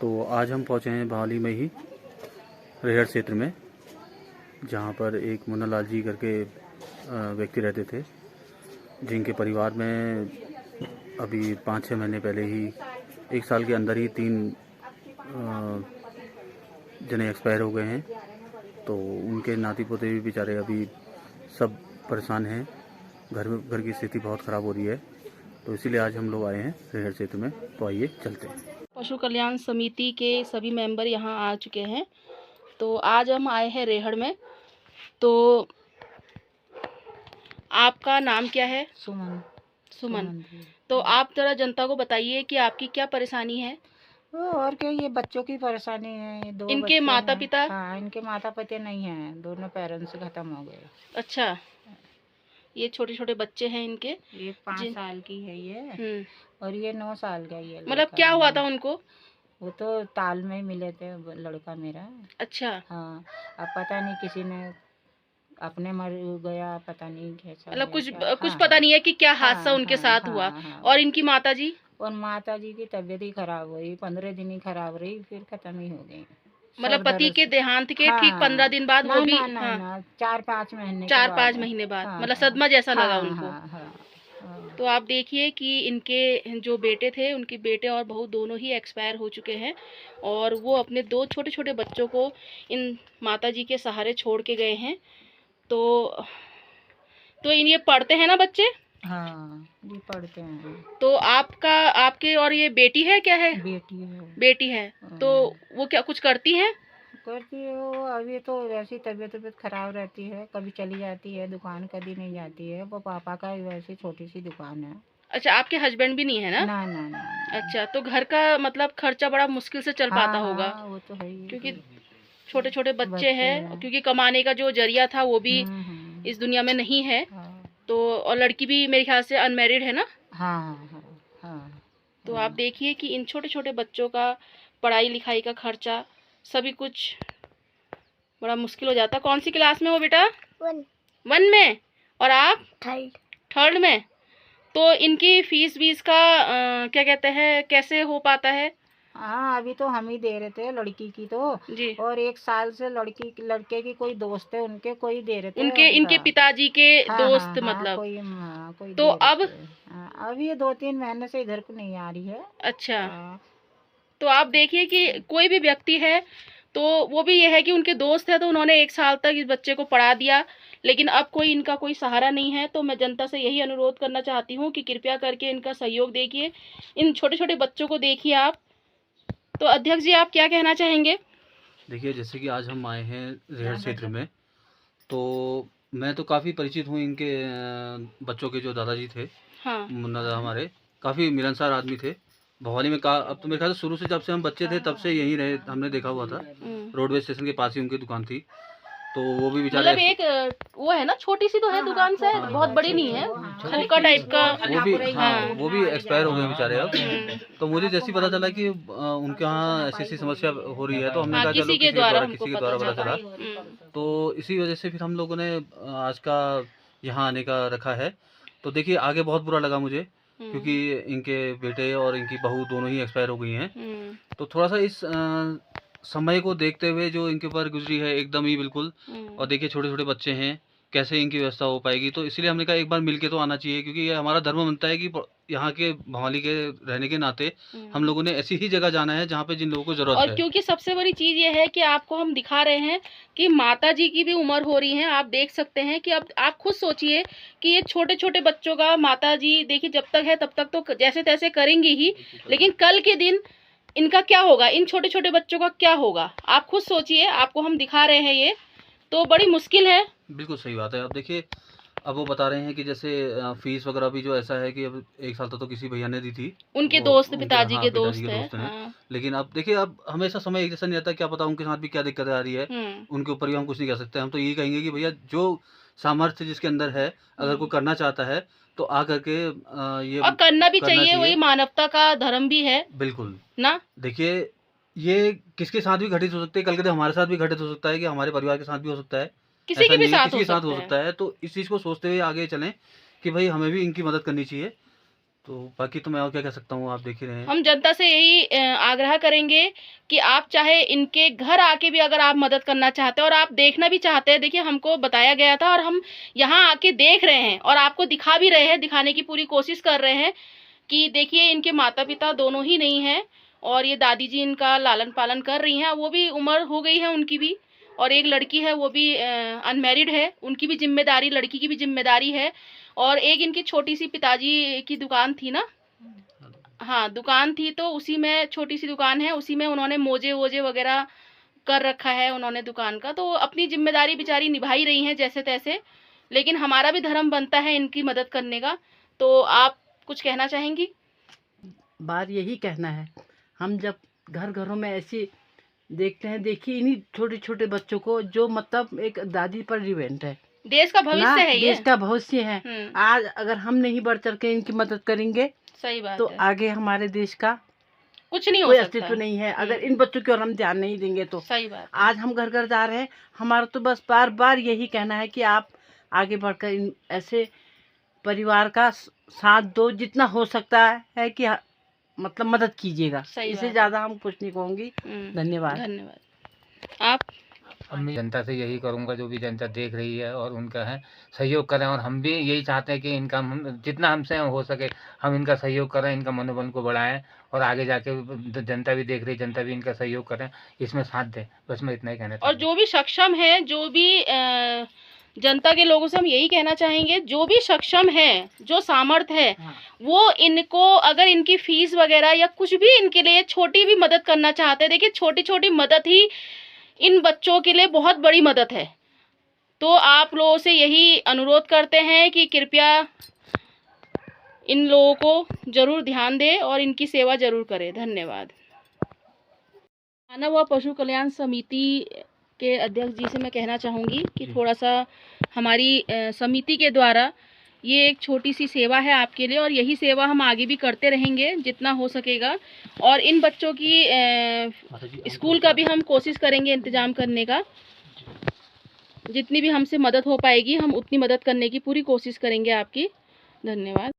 तो आज हम पहुंचे हैं बहाली में ही रेहड़ क्षेत्र में, जहां पर एक मुन्ना लाल जी करके व्यक्ति रहते थे, जिनके परिवार में अभी 5-6 महीने पहले ही 1 साल के अंदर ही 3 जने एक्सपायर हो गए हैं। तो उनके नाती पोते भी बेचारे अभी सब परेशान हैं। घर की स्थिति बहुत ख़राब हो रही है, तो इसीलिए आज हम लोग आए हैं रेहड़ क्षेत्र में। तो आइए चलते हैं। पशु कल्याण समिति के सभी मेंबर यहाँ आ चुके हैं। तो आज हम आए हैं रेहड़ में। तो आपका नाम क्या है? सुमन। तो आप जरा जनता को बताइए कि आपकी क्या परेशानी है। और क्या, ये बच्चों की परेशानी है। ये 2 इनके बच्चे माता हैं। पिता? हाँ, इनके माता पिता नहीं हैं, दोनों पेरेंट्स खत्म हो गए। अच्छा, ये छोटे छोटे बच्चे हैं इनके? ये 5 साल की है ये, और ये 9 साल का ये मतलब लड़का क्या हुआ है। था उनको? वो तो ताल में मिले थे लड़का मेरा। अच्छा। हाँ, अब पता नहीं किसी ने अपने मर गया, पता नहीं कैसा मतलब कुछ क्या। कुछ हाँ, पता नहीं है कि क्या हादसा हाँ, उनके हाँ, साथ हाँ, हुआ। हाँ। और इनकी माता जी? और माता जी की तबीयत ही खराब हुई, 15 दिन ही खराब रही, फिर खत्म ही हो गई। मतलब पति के देहांत के ठीक हाँ, 15 दिन बाद वो भी? ना हाँ, ना 4-5 महीने के 4-5 बाद। महीने बाद। हाँ, मतलब हाँ, सदमा जैसा लगा हाँ, उनको। हाँ, हाँ। तो आप देखिए कि इनके जो बेटे थे, उनके बेटे और बहू दोनों ही एक्सपायर हो चुके हैं, और वो अपने 2 छोटे छोटे बच्चों को इन माताजी के सहारे छोड़ के गए हैं। तो इन ये पढ़ते हैं ना बच्चे? हाँ, ये पढ़ते हैं। तो आपके और ये बेटी है, क्या है? बेटी है। बेटी है। तो वो क्या कुछ करती हैं? करती है वो, अभी तो वैसी तबीयत खराब रहती है, कभी चली जाती है दुकान, कभी नहीं जाती है। वो पापा का वैसी छोटी सी दुकान है। अच्छा, आपके हस्बैंड भी नहीं है ना? ना ना ना। अच्छा, तो घर का मतलब खर्चा बड़ा मुश्किल से चल पाता हाँ, होगा। हाँ, वो तो है ही। क्योंकि छोटे छोटे बच्चे हैं, हैं। क्योंकि कमाने का जो जरिया था वो भी हम्म। इस दुनिया में नहीं है। हाँ, तो और लड़की भी मेरे ख्याल से अनमैरिड है ना? हाँ, हाँ, हाँ। तो आप देखिए कि इन छोटे छोटे बच्चों का पढ़ाई लिखाई का खर्चा सभी कुछ बड़ा मुश्किल हो जाता। कौन सी क्लास में हो बेटा? 1 में। और आप? 3rd में। तो इनकी फीस वीस का क्या कहते हैं, कैसे हो पाता है? हाँ, अभी तो हम ही दे रहे थे लड़की की तो जी। और 1 साल से लड़के की कोई दोस्त है, उनके कोई दे रहे थे। उनके इनके पिताजी के हाँ, दोस्त हाँ, मतलब? कोई तो दे रहे अब? थे। हाँ, अभी ये 2-3 महीने से इधर को नहीं आ रही है। अच्छा। हाँ, तो आप देखिए कि कोई भी व्यक्ति है, तो वो भी ये है कि उनके दोस्त है, तो उन्होंने 1 साल तक इस बच्चे को पढ़ा दिया, लेकिन अब इनका कोई सहारा नहीं है। तो मैं जनता से यही अनुरोध करना चाहती हूँ कि कृपया करके इनका सहयोग देखिए, इन छोटे छोटे बच्चों को देखिए आप। तो अध्यक्ष जी, आप क्या कहना चाहेंगे? देखिए, जैसे कि आज हम आए हैं रेहड़ क्षेत्र में, तो मैं तो काफ़ी परिचित हूँ इनके बच्चों के जो दादाजी थे। हाँ। मुन्ना दा हमारे काफ़ी मिलनसार आदमी थे। भवानी में अब तो मेरे ख्याल से शुरू से जब से हम बच्चे थे तब से यहीं रहे, हमने देखा हुआ था। रोडवेज स्टेशन के पास ही उनकी दुकान थी। तो वो भी बेचारे मतलब एक वो है ना, छोटी सी तो है दुकान से, बहुत बड़ी नहीं है, हल्का टाइप का। वो भी एक्सपायर हो गए बेचारे अब। तो मुझे जैसे ही पता चला कि उनके यहाँ ऐसी समस्या हो रही है, तो हमने कहा चलो किसी के द्वारा पता चला। तो इसी वजह से फिर हम लोगों ने आज का यहाँ आने का रखा है। तो देखिए, आगे बहुत बुरा लगा मुझे, क्योंकि इनके बेटे और इनकी बहू दोनों ही एक्सपायर हो गई हैं। तो थोड़ा सा इस समय को देखते हुए जो इनके ऊपर गुजरी है एकदम ही बिल्कुल। और देखिए, छोटे छोटे बच्चे हैं, कैसे इनकी व्यवस्था हो पाएगी। तो इसलिए हमने कहा एक बार मिलके तो आना चाहिए, क्योंकि ये हमारा धर्म बनता है कि यहाँ के भवाली के रहने के नाते हम लोगों ने ऐसी ही जगह जाना है जहाँ पे जिन लोगों को जरूरत है। और क्योंकि सबसे बड़ी चीज ये है कि आपको हम दिखा रहे हैं कि माता जी की भी उम्र हो रही है। आप देख सकते हैं कि अब आप खुद सोचिए कि ये छोटे छोटे बच्चों का माता जी, देखिए जब तक है तब तक तो जैसे तैसे करेंगी ही, लेकिन कल के दिन इनका क्या होगा, इन छोटे छोटे बच्चों का क्या होगा? आप खुद सोचिए, आपको हम दिखा रहे हैं, ये तो बड़ी मुश्किल है। बिल्कुल सही बात है। अब देखिए, अब वो बता रहे हैं कि जैसे फीस वगैरह भी जो ऐसा है कि अब 1 साल तक तो किसी भैया ने दी थी, उनके दोस्त, पिताजी के दोस्त हैं। लेकिन अब देखिए, अब हमेशा समय एक जैसा नहीं रहता, क्या पता उनके साथ भी क्या दिक्कत आ रही है। उनके ऊपर भी हम कुछ नहीं कह सकते। हम तो यही कहेंगे कि भैया, जो सामर्थ्य जिसके अंदर है, अगर कोई करना चाहता है तो आ करके ये और करना भी चाहिए, वही मानवता का धर्म भी है। बिल्कुल ना। देखिए, ये किसके साथ भी घटित हो सकते हैं, कल के दिन हमारे साथ भी घटित हो सकता है, कि हमारे परिवार के साथ भी हो सकता है, किसी के भी साथ हो सकता है। तो इस चीज़ को सोचते हुए आगे चलें कि भाई हमें भी इनकी मदद करनी चाहिए। तो बाकी तो मैं और क्या कह सकता हूँ, आप देख ही रहे हैं। हम जनता से यही आग्रह करेंगे कि आप चाहे इनके घर आके भी अगर आप मदद करना चाहते हैं और आप देखना भी चाहते हैं, देखिए हमको बताया गया था और हम यहाँ आके देख रहे हैं और आपको दिखा भी रहे हैं, दिखाने की पूरी कोशिश कर रहे हैं कि देखिए इनके माता पिता दोनों ही नहीं हैं और ये दादी जी इनका लालन पालन कर रही हैं। वो भी उम्र हो गई है उनकी भी, और एक लड़की है वो भी अनमैरिड है, उनकी भी जिम्मेदारी, लड़की की भी जिम्मेदारी है। और एक इनकी छोटी सी पिताजी की दुकान थी ना, हाँ दुकान थी, तो उसी में छोटी सी दुकान है, उसी में उन्होंने मोजे वोजे वगैरह कर रखा है उन्होंने दुकान का। तो अपनी जिम्मेदारी बेचारी निभा ही रही हैं जैसे तैसे, लेकिन हमारा भी धर्म बनता है इनकी मदद करने का। तो आप कुछ कहना चाहेंगी? बात यही कहना है, हम जब घर घरों में ऐसे देखते हैं, देखिए इन्हीं छोटे छोटे बच्चों को जो मतलब एक दादी पर डिपेंड है, देश का भविष्य है ये, देश का भविष्य है। आज अगर हम नहीं बढ़ चढ़ के इनकी मदद करेंगे, सही बात तो है, आगे हमारे देश का कुछ नहीं हो कोई सकता अस्तित्व नहीं है। अगर इन बच्चों की ओर हम ध्यान नहीं देंगे तो सही बात। आज हम घर घर जा रहे हैं, हमारा तो बस बार बार यही कहना है कि आप आगे बढ़कर इन ऐसे परिवार का साथ दो, जितना हो सकता है कि मतलब मदद कीजिएगा। इससे ज्यादा हम कुछ नहीं कहूँगी। धन्यवाद। धन्यवाद। आप? मैं जनता से यही करूंगा, जो भी जनता देख रही है और उनका है सहयोग करें, और हम भी यही चाहते हैं कि इनका जितना हमसे हो सके हम इनका सहयोग करें, इनका मनोबल को बढ़ाएं, और आगे जाके जनता भी देख रही है, जनता भी इनका सहयोग करें, इसमें साथ दें। बस मैं इतना ही कहना चाहता हूं। और जो भी सक्षम है, जो भी जनता के लोगों से हम यही कहना चाहेंगे, जो भी सक्षम है, जो सामर्थ है, वो इनको अगर इनकी फीस वगैरह या कुछ भी इनके लिए छोटी भी मदद करना चाहते हैं, देखिए छोटी छोटी मदद ही इन बच्चों के लिए बहुत बड़ी मदद है। तो आप लोगों से यही अनुरोध करते हैं कि कृपया इन लोगों को जरूर ध्यान दें और इनकी सेवा जरूर करें। धन्यवाद। मानव व पशु कल्याण समिति के अध्यक्ष जी से मैं कहना चाहूँगी कि थोड़ा सा हमारी समिति के द्वारा ये एक छोटी सी सेवा है आपके लिए, और यही सेवा हम आगे भी करते रहेंगे जितना हो सकेगा। और इन बच्चों की स्कूल का भी हम कोशिश करेंगे इंतज़ाम करने का, जितनी भी हमसे मदद हो पाएगी हम उतनी मदद करने की पूरी कोशिश करेंगे आपकी। धन्यवाद।